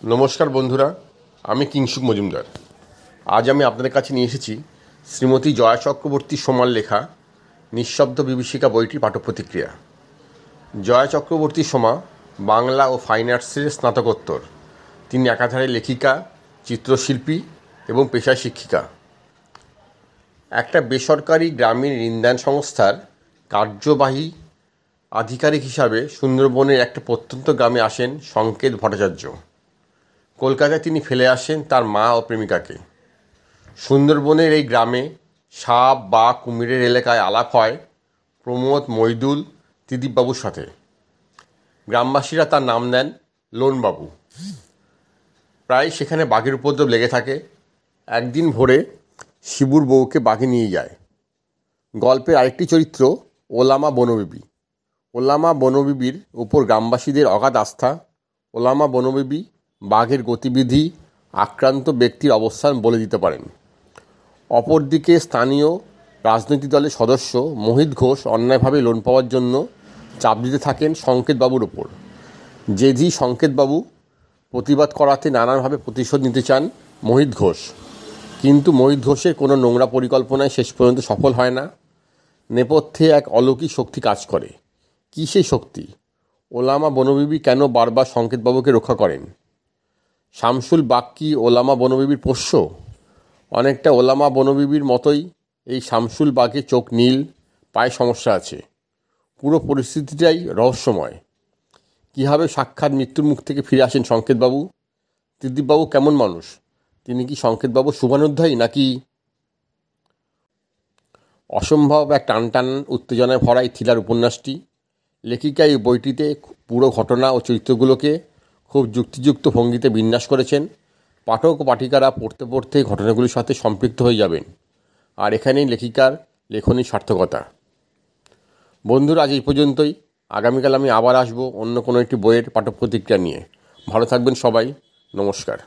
নমস্কার বন্ধুরা, আমি কিংশুক মজুমদার। আজ আমি আপনাদের কাছে নিয়ে এসেছি শ্রীমতী জয়া চক্রবর্তী সোমার লেখা নিঃশব্দ বিভীষিকা বইটির পাঠ্যপ্রতিক্রিয়া। জয়া চক্রবর্তী সোমা বাংলা ও ফাইন আর্টসের স্নাতকোত্তর। তিনি একাধারে লেখিকা, চিত্রশিল্পী এবং পেশায় শিক্ষিকা। একটা বেসরকারি গ্রামীণ ঋণদান সংস্থার কার্যবাহী আধিকারিক হিসাবে সুন্দরবনের একটা প্রত্যন্ত গ্রামে আসেন সংকেত ভট্টাচার্য। কলকাতায় তিনি ফেলে আসেন তার মা ও প্রেমিকাকে। সুন্দরবনের এই গ্রামে সাপ বা কুমিরের এলাকায় আলাপ হয় প্রমোদ, মইদুল, ত্রিদীপবাবুর সাথে। গ্রামবাসীরা তার নাম দেন লোনবাবু। প্রায় সেখানে বাঘের উপদ্রব লেগে থাকে। একদিন ভোরে শিবুর বউকে বাঘে নিয়ে যায়। গল্পের আরেকটি চরিত্র ওলামা বনবিবি। ওলামা বনবিবির উপর গ্রামবাসীদের অগাধ আস্থা। ওলামা বনবিবি বাঘের গতিবিধি, আক্রান্ত ব্যক্তির অবস্থান বলে দিতে পারেন। অপরদিকে স্থানীয় রাজনৈতিক দলের সদস্য মোহিত ঘোষ অন্যায়ভাবে লোন পাওয়ার জন্য চাপ দিতে থাকেন সংকেতবাবুর ওপর। জেদি সংকেতবাবু প্রতিবাদ করাতে নানানভাবে প্রতিশোধ নিতে চান মোহিত ঘোষ, কিন্তু মোহিত ঘোষের কোনো নোংরা পরিকল্পনায় শেষ পর্যন্ত সফল হয় না। নেপথ্যে এক অলৌকিক শক্তি কাজ করে। কী সেই শক্তি? ওলামা বনবিবি কেন বারবার সংকেতবাবুকে রক্ষা করেন? শামসুল বাগ কি ওলামা বনবিবির পোষ্য? অনেকটা ওলামা বনবিবির মতোই এই শামসুল বাগের চোখ নীল, পায়ে সমস্যা আছে। পুরো পরিস্থিতিটাই রহস্যময়। কীভাবে সাক্ষাৎ মৃত্যুর মুখ থেকে ফিরে আসেন সংকেতবাবু? ত্রিদীপবাবু কেমন মানুষ? তিনি কি সংকেতবাবু শুভানুধ্যায়ী নাকি? অসম্ভব এক টানটান উত্তেজনায় ভরা এই থ্রিলার উপন্যাসটি। লেখিকা এই বইটিতে পুরো ঘটনা ও চরিত্রগুলোকে খুব যুক্তিযুক্ত ভঙ্গিতে বিন্যাস করেছেন। পাঠক ও পাঠিকারা পড়তে পড়তে ঘটনাগুলির সাথে সম্পৃক্ত হয়ে যাবেন। আর এখানেই লেখিকার লেখনীর সার্থকতা। বন্ধুরা, আজ এই পর্যন্তই। আগামীকাল আমি আবার আসবো অন্য কোনো একটি বইয়ের পাঠ্যপ্রতিক্রিয়া নিয়ে। ভালো থাকবেন সবাই। নমস্কার।